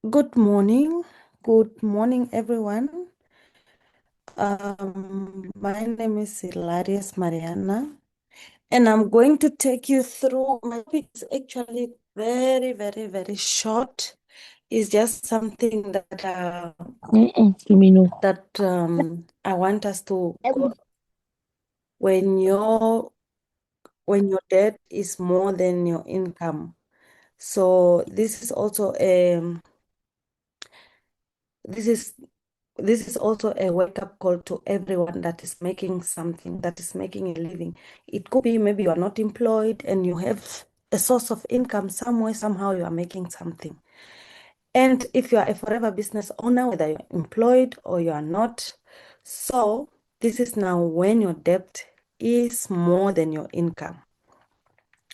Good morning. Good morning, everyone. My name is Illarius Mariana, and I'm going to take you through. My topic is actually very short. It's just something that I want us to go. When your debt is more than your income. So this is also this is also a wake-up call to everyone that is making something, that is making a living. It could be maybe you are not employed and you have a source of income somewhere, somehow you are making something. And if you are a forever business owner, whether you're employed or you are not, so this is now when your debt is more than your income.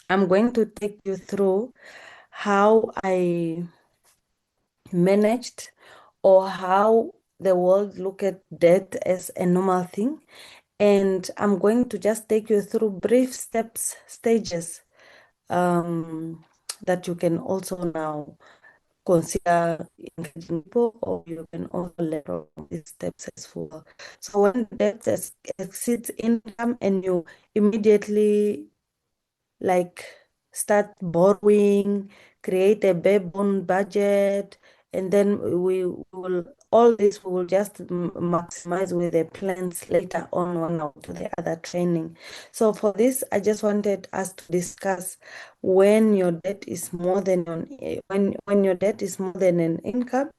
I'm going to take you through how I managed or how the world look at debt as a normal thing. And I'm going to just take you through brief stages that you can also now consider engaging people, or you can also learn from these steps as well. So when debt exceeds income and you immediately like start borrowing, create a bare bone budget, and then we will all this we will just maximize with the plans later on when I'll do the other training. So for this, I just wanted us to discuss when your debt is more than when your debt is more than an income.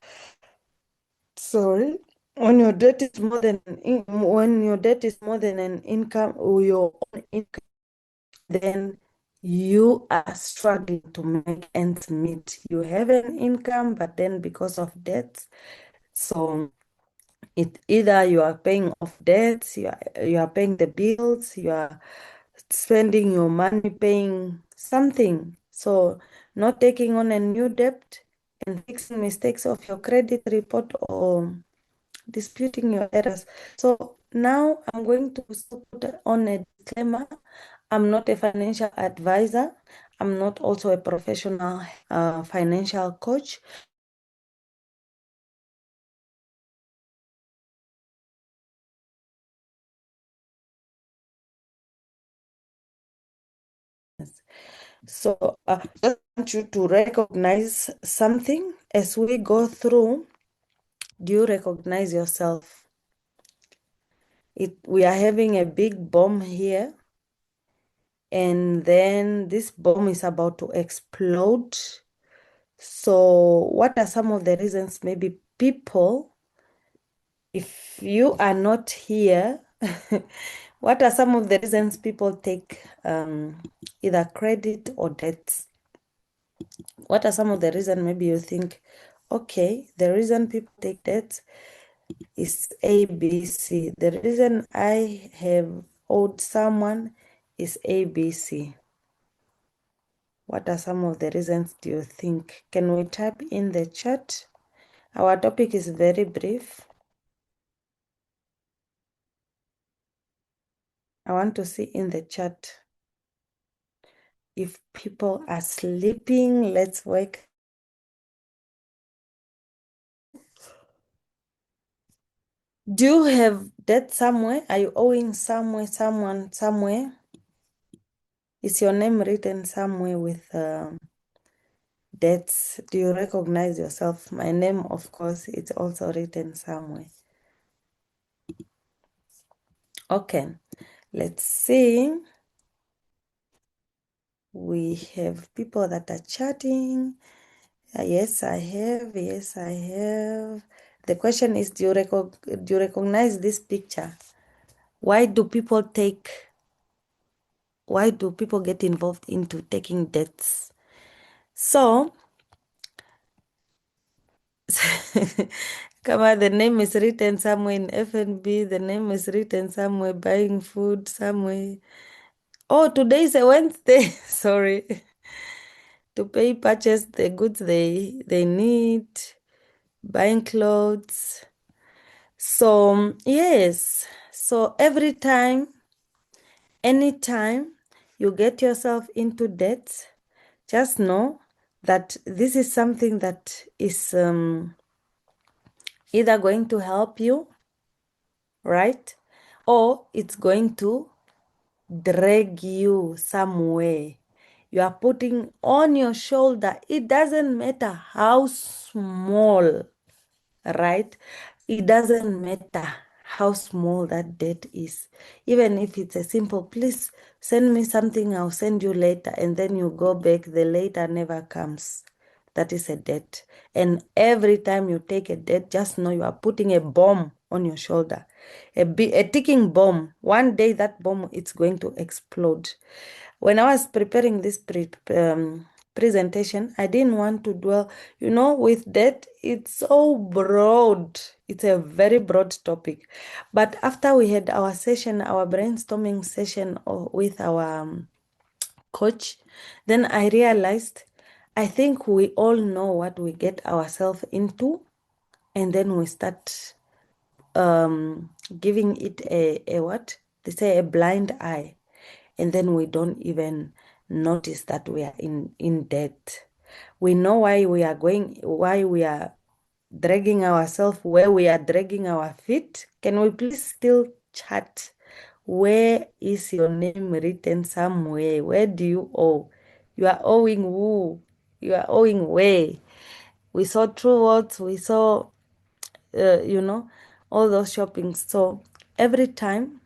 Sorry. When your debt is more than when your debt is more than an income or your own income, then you are struggling to make ends meet. You have an income, but then because of debts, so it either you are paying off debts, you are paying the bills, you are spending your money paying something. So not taking on a new debt and fixing mistakes of your credit report or disputing your errors. So now I'm going to put on a disclaimer. I'm not a financial advisor. I'm not also a professional financial coach. So I just want you to recognize something as we go through. Do you recognize yourself? We are having a big bomb here, and then this bomb is about to explode. So what are some of the reasons maybe people, if you are not here, what are some of the reasons people take either credit or debts? What are some of the reasons maybe you think, okay, the reason people take debts is A, B, C. The reason I have owed someone is A, B, C. What are some of the reasons do you think? Can we type in the chat? Our topic is very brief. I want to see in the chat if people are sleeping. Let's wake. Do you have debt somewhere? Are you owing someone somewhere? Is your name written somewhere with debts? Do you recognize yourself? My name, of course, it's also written somewhere. Okay, let's see. We have people that are chatting. Yes, I have. Yes, I have. The question is, do you recognize this picture? Why do people get involved into taking debts? So, come on, the name is written somewhere in F&B, the name is written somewhere buying food somewhere. Oh, today is a Wednesday. Sorry. To purchase the goods they need, buying clothes. So, yes. So every time, anytime you get yourself into debt, just know that this is something that is either going to help you, right? Or it's going to drag you somewhere. You are putting on your shoulder. It doesn't matter how small, right? It doesn't matter how small that debt is. Even if it's a simple, please send me something, I'll send you later, and then you go back, the later never comes. That is a debt. And every time you take a debt, just know you are putting a bomb on your shoulder, a ticking bomb. One day that bomb it's going to explode. When I was preparing this presentation, I didn't want to dwell, with debt, it's so broad. It's a very broad topic. But after we had our session, our brainstorming session with our coach, then I realized I think we all know what we get ourselves into, and then we start giving it a what? They say a blind eye. And then we don't even notice that we are in debt. We know why we are dragging ourselves, where we are dragging our feet. Can we please still chat? Where is your name written somewhere? Where do you owe? You are owing who? You are owing where? We saw True Words, we saw, all those shoppings. So every time,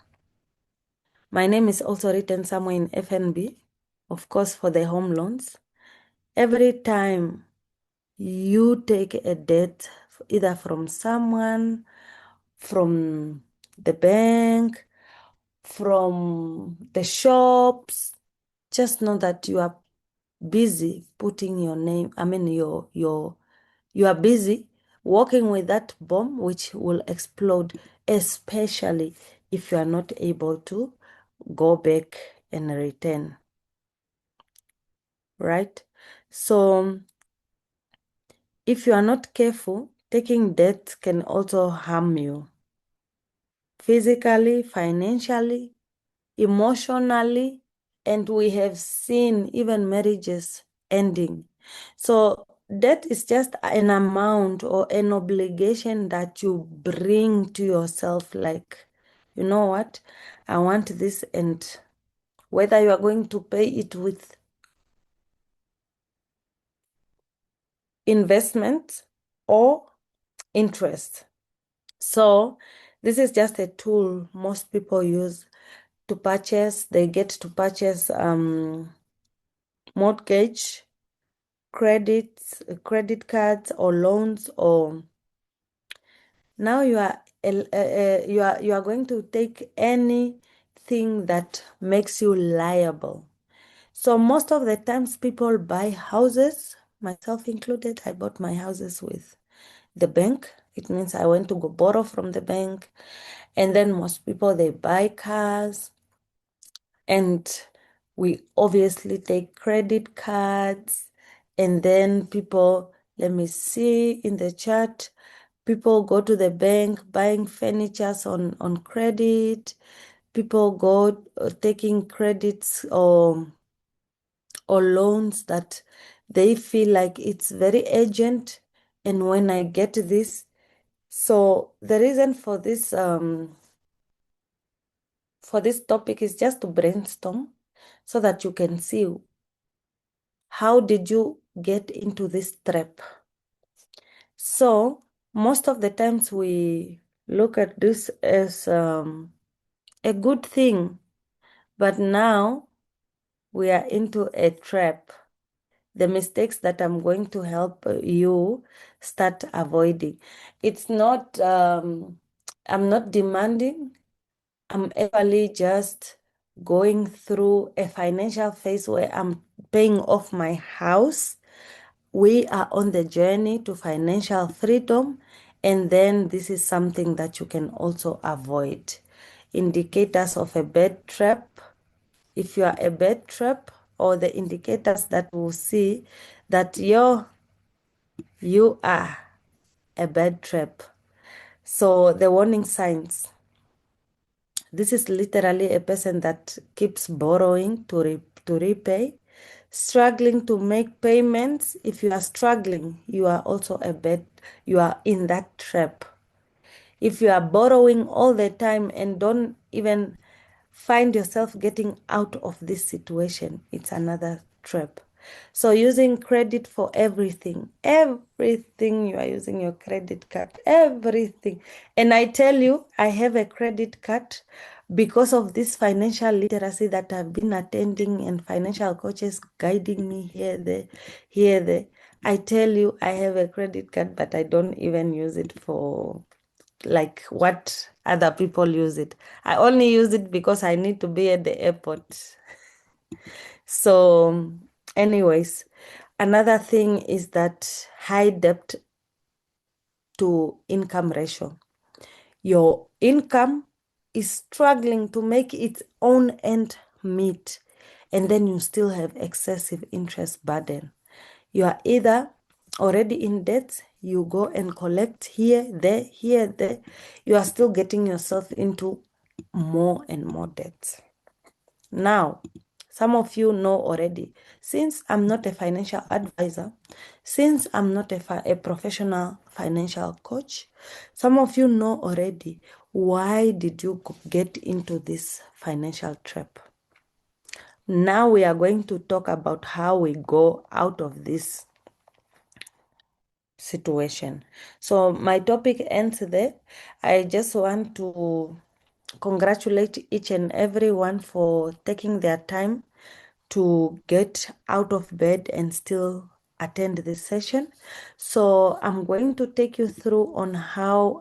my name is also written somewhere in FNB, of course, for the home loans. Every time you take a debt, either from someone, from the bank, from the shops, just know that you are busy putting your name, you are busy working with that bomb which will explode, especially if you are not able to go back and return, right? So if you are not careful, taking debt can also harm you physically, financially, emotionally, and we have seen even marriages ending. So debt is just an amount or an obligation that you bring to yourself, like, you know what, I want this, and whether you are going to pay it with investment or interest. So this is just a tool most people use to purchase. They get to purchase mortgage, credit cards, or loans. Or now you are going to take anything that makes you liable. So most of the times people buy houses, myself included. I bought my houses with the bank. It means I went to go borrow from the bank. And then most people, they buy cars, and we obviously take credit cards. And then people, let me see in the chat, people go to the bank buying furnitures on credit. People go taking credits or loans that they feel like it's very urgent. And when I get this, so the reason for this topic is just to brainstorm so that you can see how did you get into this trap. So most of the times we look at this as a good thing, but now we are into a trap. The mistakes that I'm going to help you start avoiding. It's not, I'm not demanding. I'm actually just going through a financial phase where I'm paying off my house. We are on the journey to financial freedom, and then this is something that you can also avoid. Indicators of a bad trap. If you are a bad trap, or the indicators that will see that you are a bad trap. So the warning signs. This is literally a person that keeps borrowing to repay. struggling to make payments. If you are struggling, you are also you are in that trap. If you are borrowing all the time and don't even find yourself getting out of this situation, it's another trap. So using credit for everything, you are using your credit card, everything. And I tell you, I have a credit card because of this financial literacy that I've been attending and financial coaches guiding me here, there, here, there. I tell you, I have a credit card, but I don't even use it for like what other people use it. I only use it because I need to be at the airport. So, anyways, another thing is that high debt to income ratio. Your income is struggling to make its own end meet, and then you still have excessive interest burden. You are either already in debt, you go and collect here, there, here, there. You are still getting yourself into more and more debts. Now, some of you know already, since I'm not a financial advisor, since I'm not a professional financial coach, some of you know already, why did you get into this financial trap? Now we are going to talk about how we go out of this situation. So my topic ends there. I just want to congratulate each and everyone for taking their time to get out of bed and still attend this session. So I'm going to take you through on how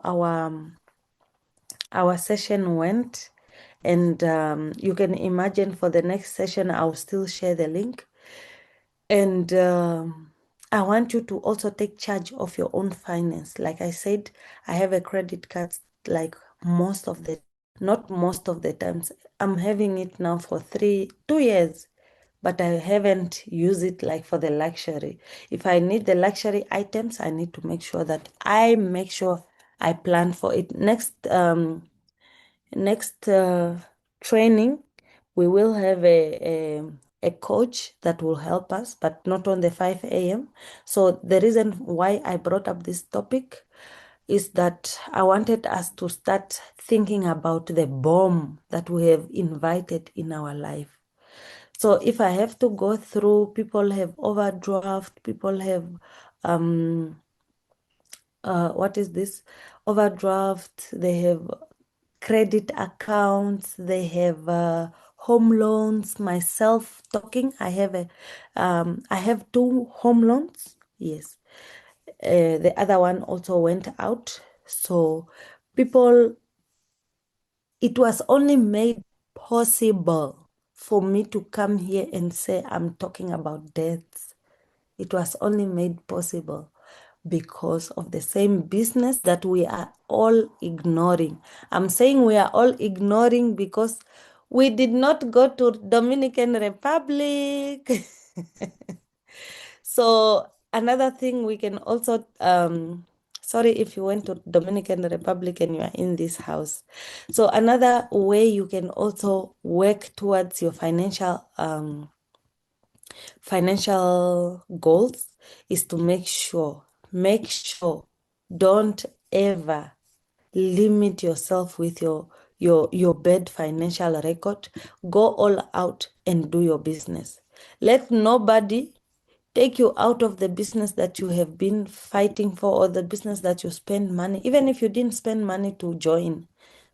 our session went, and you can imagine for the next session I'll still share the link. And I want you to also take charge of your own finance. Like I said, I have a credit card like not most of the times. I'm having it now for 2 years, but I haven't used it like for the luxury. If I need the luxury items, I need to make sure that I plan for it. Next training, we will have a coach that will help us, but not on the 5 a.m. So the reason why I brought up this topic is that I wanted us to start thinking about the bomb that we have invited in our life. So if I have to go through, people have overdraft, people have what is this? Overdraft, they have credit accounts, they have home loans. Myself talking, I have 2 home loans. Yes. The other one also went out. So people, it was only made possible for me to come here and say I'm talking about deaths. It was only made possible because of the same business that we are all ignoring. I'm saying we are all ignoring because we did not go to Dominican Republic. So another thing we can also, sorry if you went to Dominican Republic and you are in this house. So another way you can also work towards your financial goals is to make sure, don't ever limit yourself with your bad financial record. Go all out and do your business. Let nobody take you out of the business that you have been fighting for, or the business that you spend money, even if you didn't spend money to join,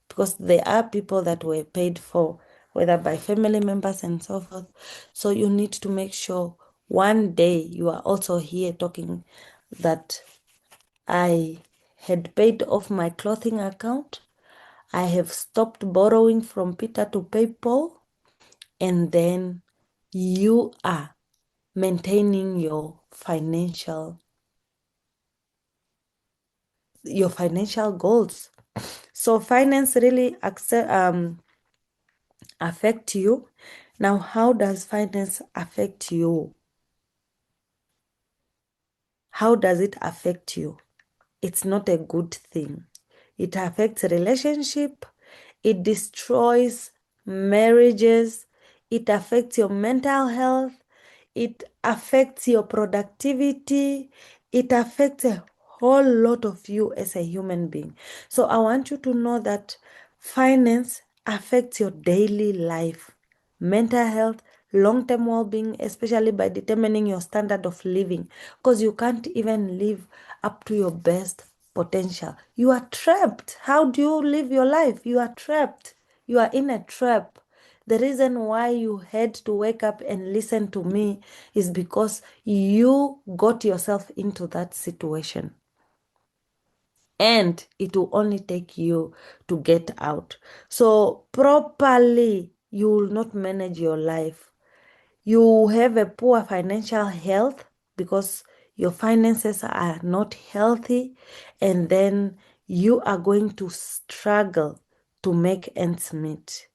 because there are people that were paid for, whether by family members and so forth. So you need to make sure one day you are also here talking that I had paid off my clothing account. I have stopped borrowing from Peter to pay Paul. And then you are maintaining your financial goals. So finance really affect you. Now, how does finance affect you? How does it affect you? It's not a good thing. It affects relationship. It destroys marriages. It affects your mental health. it affects your productivity, it affects a whole lot of you as a human being. So I want you to know that finance affects your daily life, mental health, long-term well-being, especially by determining your standard of living, because you can't even live up to your best potential. You are trapped. How do you live your life? You are trapped. You are in a trap. The reason why you had to wake up and listen to me is because you got yourself into that situation. And it will only take you to get out. So properly, you will not manage your life. You have a poor financial health because your finances are not healthy, and then you are going to struggle to make ends meet.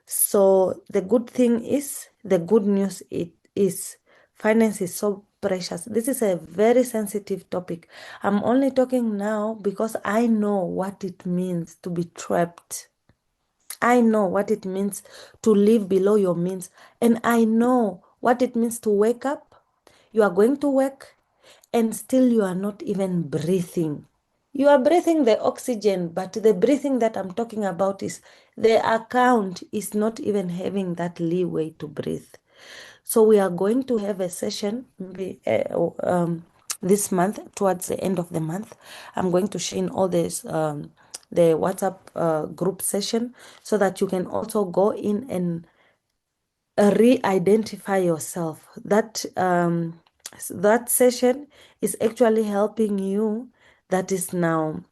So the good news it is finance is so precious. This is a very sensitive topic. I'm only talking now because I know what it means to be trapped. I know what it means to live below your means. And I know what it means to wake up. You are going to work and still you are not even breathing. You are breathing the oxygen, but the breathing that I'm talking about is the account is not even having that leeway to breathe. So we are going to have a session this month, towards the end of the month. I'm going to share in all this the WhatsApp group session so that you can also go in and re-identify yourself. That session is actually helping you. That is now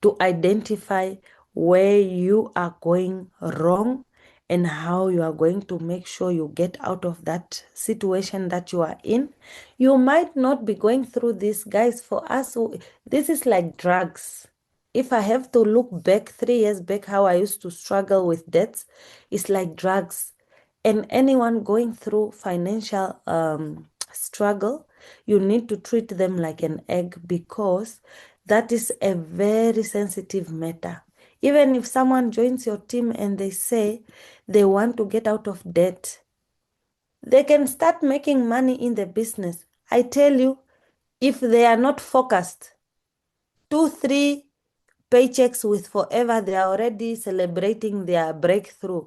to identify where you are going wrong and how you are going to make sure you get out of that situation that you are in. You might not be going through this, guys. For us, this is like drugs. If I have to look back 3 years back, how I used to struggle with debts, it's like drugs. And anyone going through financial struggle, you need to treat them like an egg, because that is a very sensitive matter. Even if someone joins your team and they say they want to get out of debt, they can start making money in the business. I tell you, if they are not focused, 2, 3 paychecks with forever, they are already celebrating their breakthrough.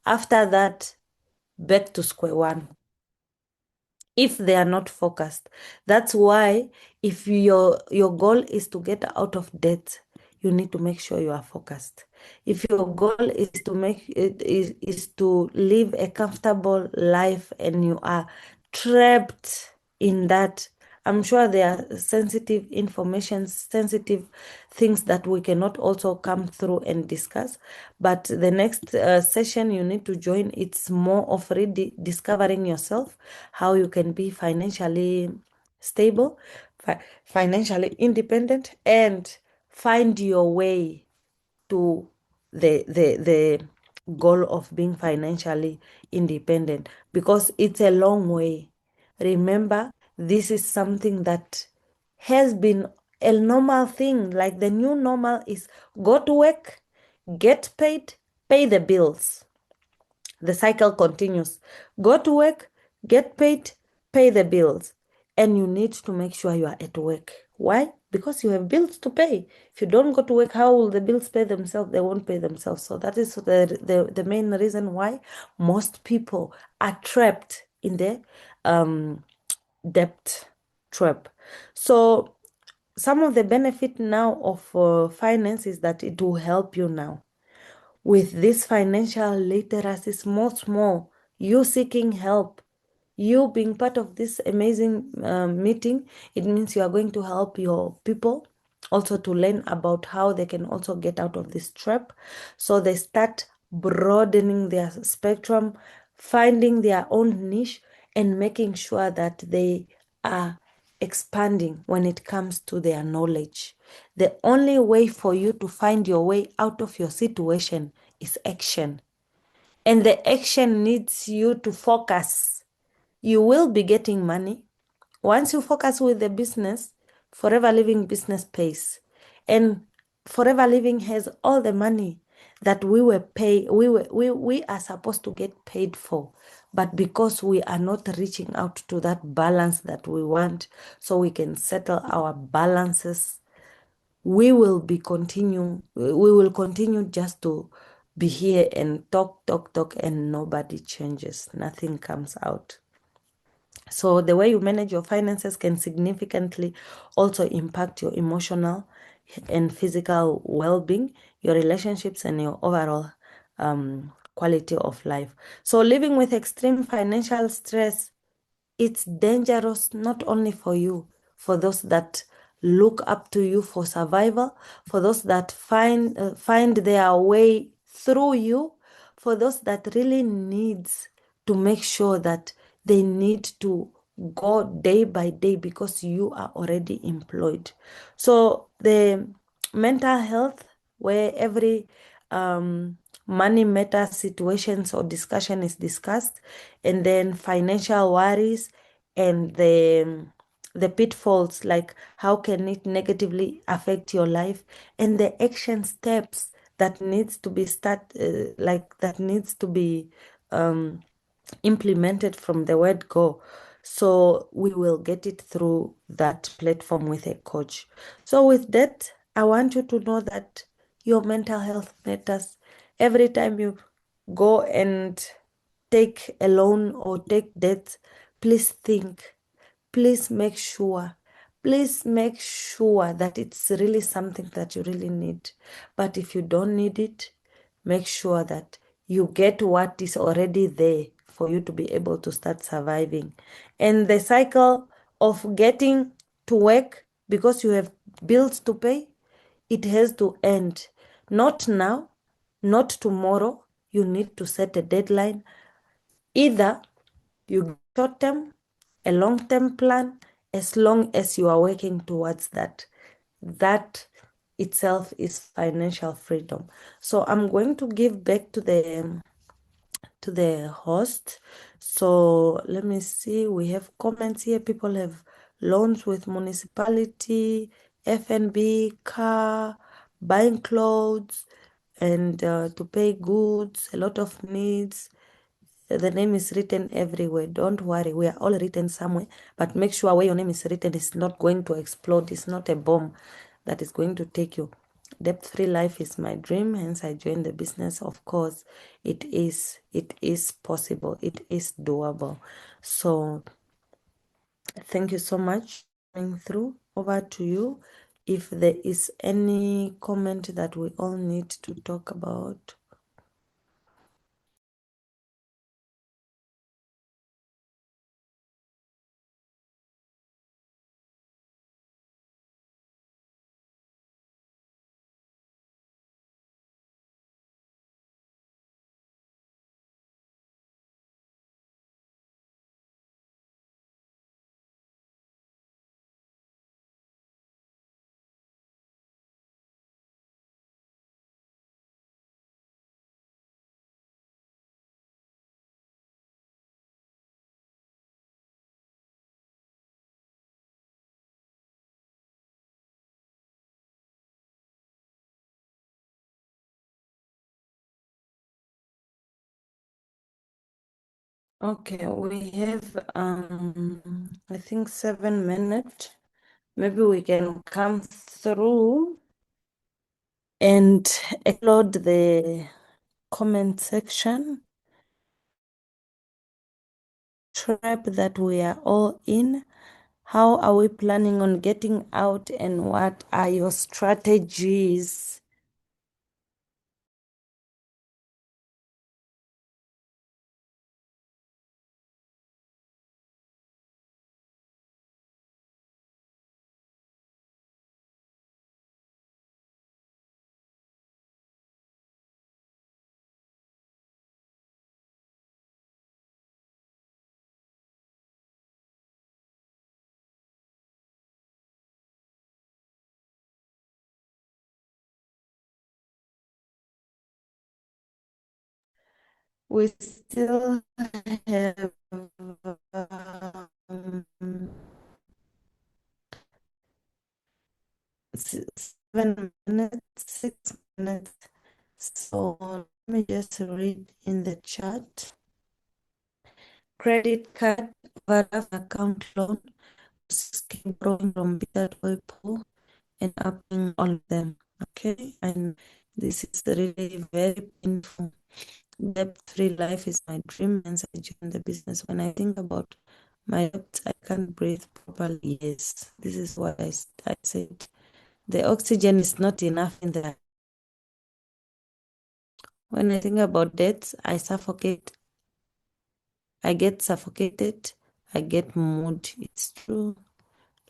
After that, back to square one. If they are not focused. That's why if your goal is to get out of debt, you need to make sure you are focused. If your goal is to make it is to live a comfortable life and you are trapped in that, I'm sure there are sensitive information, sensitive things that we cannot also come through and discuss. But the next session you need to join, it's more of rediscovering yourself, how you can be financially stable, financially independent, and find your way to the goal of being financially independent, because it's a long way. Remember, this is something that has been a normal thing. Like the new normal is go to work, get paid, pay the bills. The cycle continues. Go to work, get paid, pay the bills. And you need to make sure you are at work. Why? Because you have bills to pay. If you don't go to work, how will the bills pay themselves? They won't pay themselves. So that is the main reason why most people are trapped in the debt trap. So some of the benefit now of finance is that it will help you now with this financial literacy, small, you seeking help, you being part of this amazing meeting. It means you are going to help your people also to learn about how they can also get out of this trap. So they start broadening their spectrum, finding their own niche, and making sure that they are expanding when it comes to their knowledge. The only way for you to find your way out of your situation is action. And the action needs you to focus. You will be getting money. Once you focus with the business, Forever Living business pays. And Forever Living has all the money that we are supposed to get paid for. but because we are not reaching out to that balance that we want, so we can settle our balances, we will continue just to be here and talk, and nobody changes. Nothing comes out. So the way you manage your finances can significantly also impact your emotional and physical well-being, your relationships, and your overall quality of life. So living with extreme financial stress, it's dangerous not only for you, for those that look up to you for survival, for those that find their way through you, for those that really needs to make sure that they need to go day by day because you are already employed. So the mental health, where every money matter situations or discussion is discussed, and then financial worries and the pitfalls, like how can it negatively affect your life, and the action steps that needs to be implemented from the word go. So we will get it through that platform with a coach. So with that, I want you to know that your mental health matters. Every time you go and take a loan or take debt, please think, please make sure, please make sure that it's really something that you really need. But if you don't need it, make sure that you get what is already there for you to be able to start surviving. And the cycle of getting to work because you have bills to pay, it has to end. Not now, not tomorrow. You need to set a deadline. Either you short term, a long term plan, as long as you are working towards that. That itself is financial freedom. So I'm going to give back to the host. So let me see. We have comments here. People have loans with municipality, FNB, car, buying clothes, and to pay goods, a lot of needs. The name is written everywhere. Don't worry, we are all written somewhere, but make sure where your name is written is not going to explode. It's not a bomb that is going to take you. Debt-free life is my dream, hence I joined the business. Of course, it is possible, it is doable. So thank you so much for coming through. Over to you. If there is any comment that we all need to talk about. Okay, we have I think 7 minutes. Maybe we can come through and upload the comment section. Trap that we are all in. How are we planning on getting out, and what are your strategies? We still have um, 7 minutes, 6 minutes. So let me just read in the chat. credit card, overdraft account loan, 6K borrowing from Peter Paul, and upping all of them. Okay, and this is really very painful. Debt-free life is my dream, and I joined the business. When I think about my debts, I can't breathe properly. Yes, this is what I said. The oxygen is not enough in there. When I think about debts, I suffocate. I get suffocated. I get mood. It's true.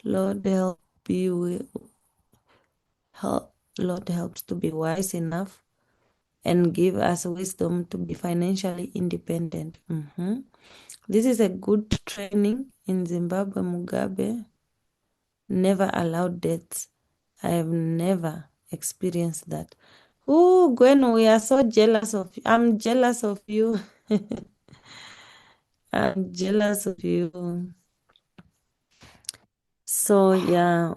Lord help you. Lord helps to be wise enough and give us wisdom to be financially independent. This is a good training in Zimbabwe. Mugabe never allowed debts. I have never experienced that. Oh, Gwen, we are so jealous of you. I'm jealous of you. I'm jealous of you. So, yeah,